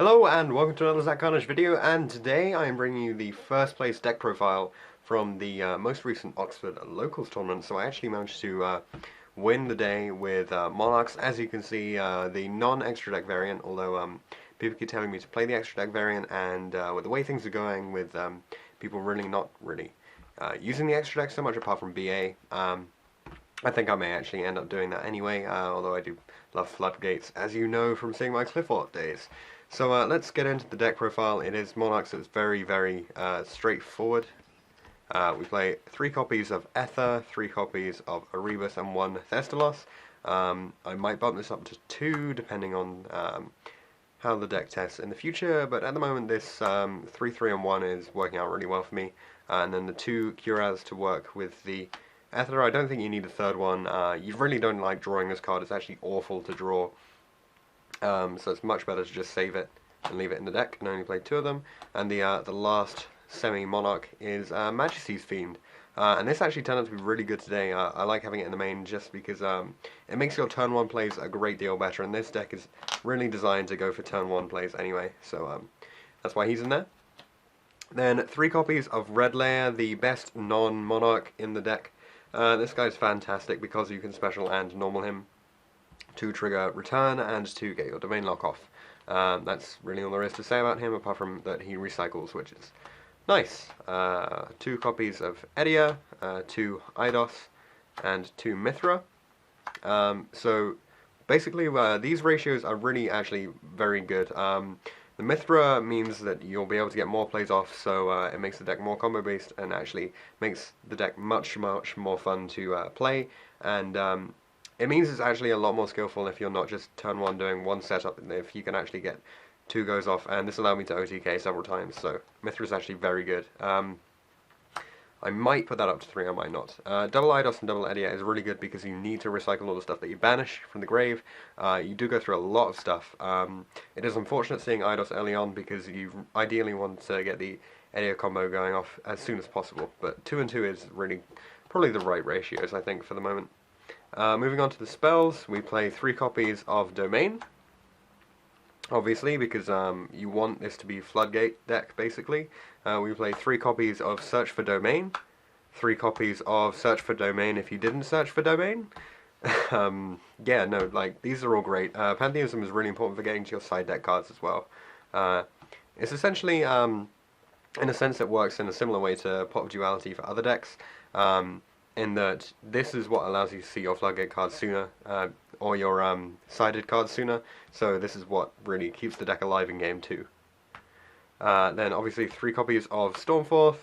Hello and welcome to another Zach Carnage video, and today I am bringing you the first place deck profile from the most recent Oxford Locals tournament. So I actually managed to win the day with Monarchs. As you can see, the non-extra deck variant, although people keep telling me to play the extra deck variant, and with the way things are going with people really not really using the extra deck so much apart from BA, I think I may actually end up doing that anyway, although I do love Floodgates, as you know from seeing my Cliffort days. So let's get into the deck profile. It is Monarchs, so it's very straightforward. We play 3 copies of Ether, 3 copies of Erebus, and 1 Thestalos. I might bump this up to 2, depending on how the deck tests in the future, but at the moment this 3, 3, and 1 is working out really well for me. And then the 2 Curas to work with the Ether. I don't think you need a third one. You really don't like drawing this card. It's actually awful to draw. So it's much better to just save it and leave it in the deck and only play 2 of them. And the last semi-monarch is Majesty's Fiend. And this actually turned out to be really good today. I like having it in the main just because it makes your turn 1 plays a great deal better. And this deck is really designed to go for turn 1 plays anyway. So that's why he's in there. Then 3 copies of Red Layer, the best non-monarch in the deck. This guy's fantastic because you can special and normal him to trigger return and to get your domain lock off. That's really all there is to say about him, apart from that he recycles, which is nice. 2 copies of Edia, 2 Eidos, and 2 Mithra. So basically these ratios are really actually very good. The Mithra means that you'll be able to get more plays off, so it makes the deck more combo based and actually makes the deck much more fun to play. And it means it's actually a lot more skillful if you're not just turn 1 doing 1 setup, if you can actually get 2 goes off, and this allowed me to OTK several times, so Mithra is actually very good. I might put that up to 3, I might not. Double Eidos and double Edia is really good because you need to recycle all the stuff that you banish from the grave. You do go through a lot of stuff. It is unfortunate seeing Eidos early on because you ideally want to get the Edia combo going off as soon as possible, but 2 and 2 is really probably the right ratios, I think, for the moment. Moving on to the spells, we play 3 copies of Domain, obviously, because you want this to be Floodgate deck, basically. We play 3 copies of Search for Domain, 3 copies of Search for Domain if you didn't search for Domain. Yeah, no, like, these are all great. Pantheism is really important for getting to your side deck cards as well. It's essentially, in a sense, it works in a similar way to Pot of Duality for other decks. In that this is what allows you to see your Floodgate cards sooner, or your sided cards sooner, so this is what really keeps the deck alive in game 2. Then obviously 3 copies of Stormforth,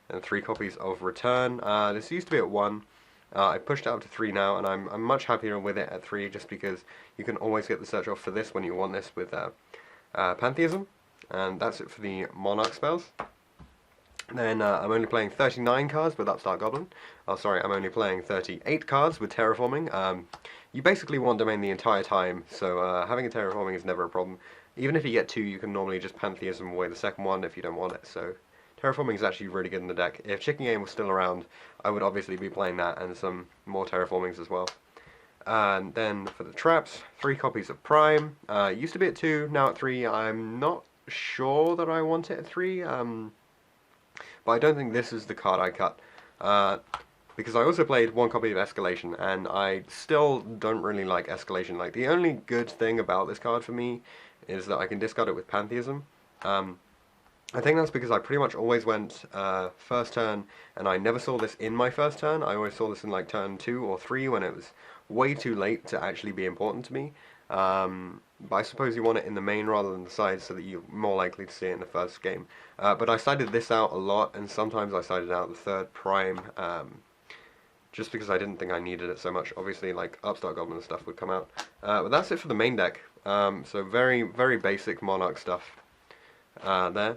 and 3 copies of Return. This used to be at 1, I pushed it up to 3 now, and I'm much happier with it at 3, just because you can always get the search off for this when you want this with Pantheism, and that's it for the Monarch spells. Then I'm only playing 39 cards with Upstart Goblin. Oh, sorry, I'm only playing 38 cards with Terraforming. You basically want Domain the entire time, so having a Terraforming is never a problem. Even if you get 2, you can normally just Pantheism away the second one if you don't want it, so Terraforming is actually really good in the deck. If Chicken Game was still around, I would obviously be playing that and some more Terraformings as well. And then for the traps, 3 copies of Prime. Used to be at 2, now at 3. I'm not sure that I want it at 3. But I don't think this is the card I cut, because I also played 1 copy of Escalation, and I still don't really like Escalation. Like, the only good thing about this card for me is that I can discard it with Pantheism. I think that's because I pretty much always went first turn, and I never saw this in my first turn. I always saw this in like turn 2 or 3 when it was way too late to actually be important to me. But I suppose you want it in the main rather than the side so that you're more likely to see it in the first game. But I sided this out a lot, and sometimes I sided out the 3rd Prime, just because I didn't think I needed it so much. Obviously, like, Upstart Goblin and stuff would come out. But that's it for the main deck. So very basic Monarch stuff there.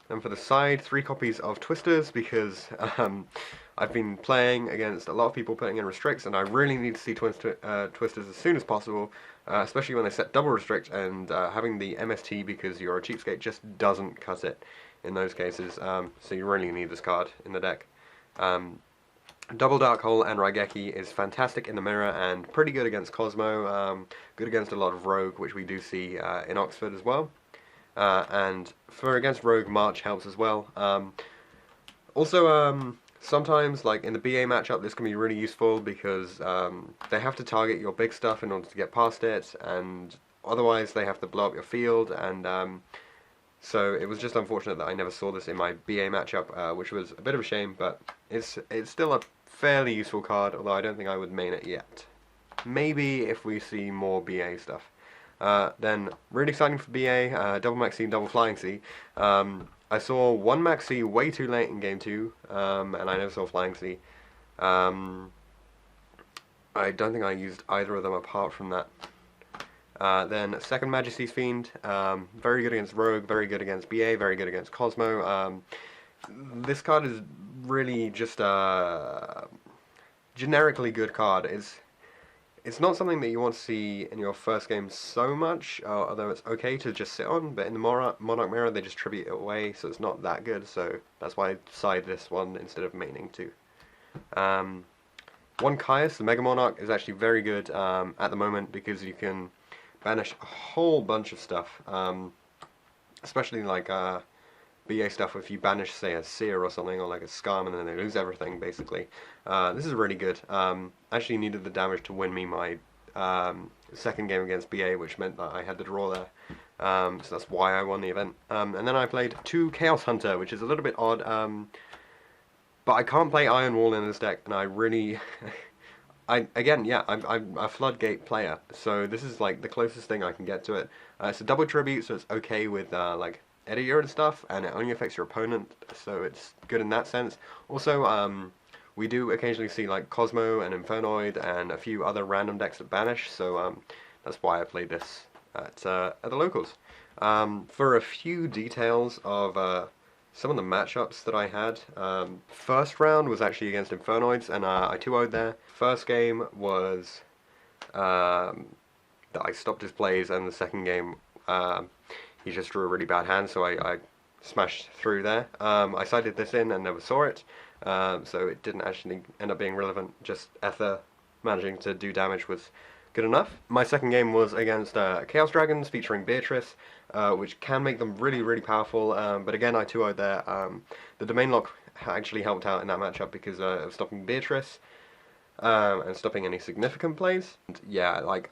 And for the side, 3 copies of Twisters, because I've been playing against a lot of people putting in restricts, and I really need to see Twisters as soon as possible, especially when they set double restrict, and having the MST because you're a cheapskate just doesn't cut it in those cases, so you really need this card in the deck. Double Dark Hole and Raigeki is fantastic in the mirror and pretty good against Cosmo, good against a lot of Rogue, which we do see in Oxford as well. and for against Rogue, March helps as well. Also, sometimes, like in the BA matchup, this can be really useful because they have to target your big stuff in order to get past it, and otherwise they have to blow up your field, and so it was just unfortunate that I never saw this in my BA matchup, which was a bit of a shame, but it's still a fairly useful card, although I don't think I would main it yet. Maybe if we see more BA stuff. Then, really exciting for BA, double Max C, double Flying C. I saw one Max C way too late in Game 2, and I never saw Flying C. I don't think I used either of them apart from that. Then second Majesty's Fiend, very good against Rogue, very good against BA, very good against Cosmo. This card is really just a generically good card. It's not something that you want to see in your first game so much, although it's okay to just sit on, but in the Monarch Mirror they just tribute it away, so it's not that good, so that's why I decided this one instead of maining two. One Caius, the Mega Monarch, is actually very good at the moment because you can banish a whole bunch of stuff, especially like BA stuff. If you banish, say, a Seer or something, or like a Scum, and then they lose everything, basically. This is really good. Actually needed the damage to win me my second game against BA, which meant that I had the draw there. So that's why I won the event. And then I played 2 Chaos Hunter, which is a little bit odd, but I can't play Iron Wall in this deck, and I really... I'm a Floodgate player, so this is like the closest thing I can get to it. It's a double tribute, so it's okay with like Editor and stuff, and it only affects your opponent, so it's good in that sense. Also, we do occasionally see like Cosmo and Infernoid and a few other random decks that banish, so that's why I played this at the locals. For a few details of some of the matchups that I had, first round was actually against Infernoids, and I 2-0'd there. First game was that I stopped his plays, and the second game he just drew a really bad hand, so I smashed through there. I sided this in and never saw it, so it didn't actually end up being relevant. Just Ether managing to do damage was good enough. My second game was against Chaos Dragons featuring Beatrice, which can make them really, really powerful, but again I 2-0'd there. The domain lock actually helped out in that matchup because of stopping Beatrice and stopping any significant plays. And yeah, like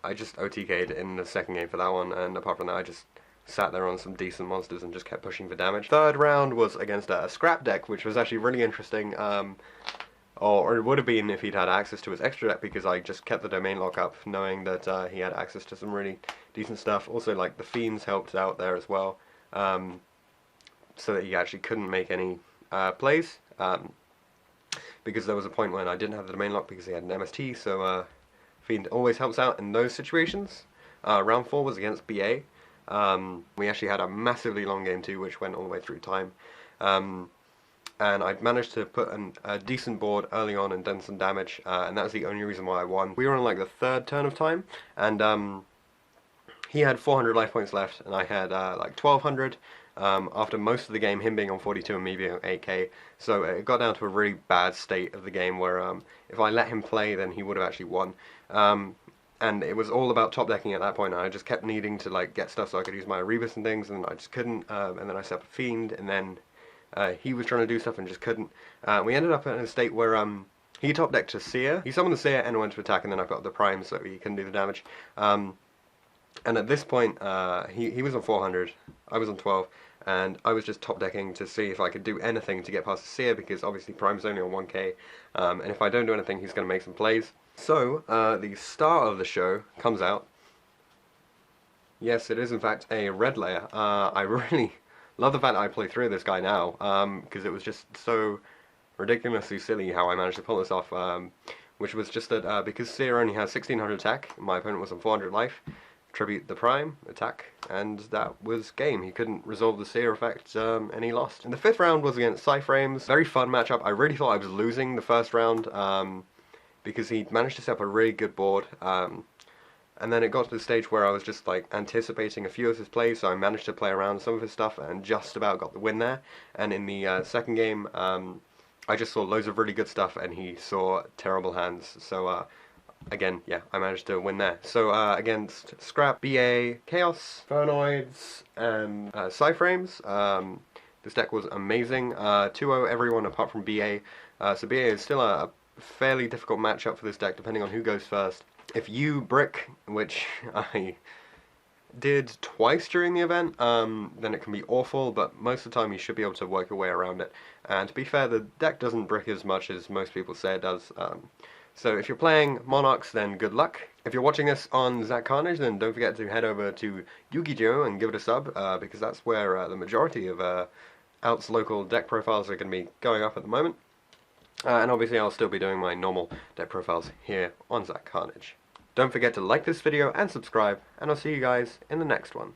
I just OTK'd in the second game for that one, and apart from that I just sat there on some decent monsters and just kept pushing for damage. Third round was against a scrap deck, which was actually really interesting. Or it would have been if he'd had access to his extra deck, because I just kept the domain lock up knowing that he had access to some really decent stuff. Also, like, the Fiends helped out there as well, so that he actually couldn't make any plays, because there was a point when I didn't have the domain lock because he had an MST, so Fiend always helps out in those situations. Round 4 was against BA. We actually had a massively long game too, which went all the way through time. And I managed to put a decent board early on and done some damage, and that was the only reason why I won. We were on like the third turn of time, and he had 400 life points left, and I had like 1200. After most of the game, him being on 42 and me being on 8k, so it got down to a really bad state of the game where if I let him play, then he would have actually won. And it was all about top decking at that point, and I just kept needing to like get stuff so I could use my Erebus and things, and I just couldn't. And then I set up a Fiend, and then he was trying to do stuff and just couldn't. We ended up in a state where he top decked a Seer. He summoned the Seer and went to attack, and then I put up the Prime so he couldn't do the damage. And at this point, he was on 400, I was on 12, and I was just top decking to see if I could do anything to get past the Seer, because obviously Prime's only on 1k, and if I don't do anything, he's going to make some plays. So, the star of the show comes out. Yes, it is in fact a red layer. I really love the fact that I play through this guy now, because it was just so ridiculously silly how I managed to pull this off, which was just that because Seer only has 1600 attack, my opponent was on 400 life, tribute the Prime, attack, and that was game. He couldn't resolve the Seer effect, and he lost. And the fifth round was against Cyframes. Very fun matchup. I really thought I was losing the first round, because he managed to set up a really good board, and then it got to the stage where I was just like anticipating a few of his plays, so I managed to play around some of his stuff and just about got the win there. And in the second game, I just saw loads of really good stuff and he saw terrible hands, so again, yeah, I managed to win there. So against Scrap, BA, Chaos, Phonoids, and Psyframes, this deck was amazing. 2-0 everyone apart from BA. So BA is still a fairly difficult matchup for this deck, depending on who goes first. If you brick, which I did twice during the event, then it can be awful, but most of the time you should be able to work your way around it. And to be fair, the deck doesn't brick as much as most people say it does. So if you're playing Monarchs, then good luck. If you're watching this on Zach Carnage, then don't forget to head over to Yu-Gi-Oh! And give it a sub, because that's where the majority of Out's local deck profiles are going to be going up at the moment. And obviously I'll still be doing my normal deck profiles here on Zach Carnage. Don't forget to like this video and subscribe, and I'll see you guys in the next one.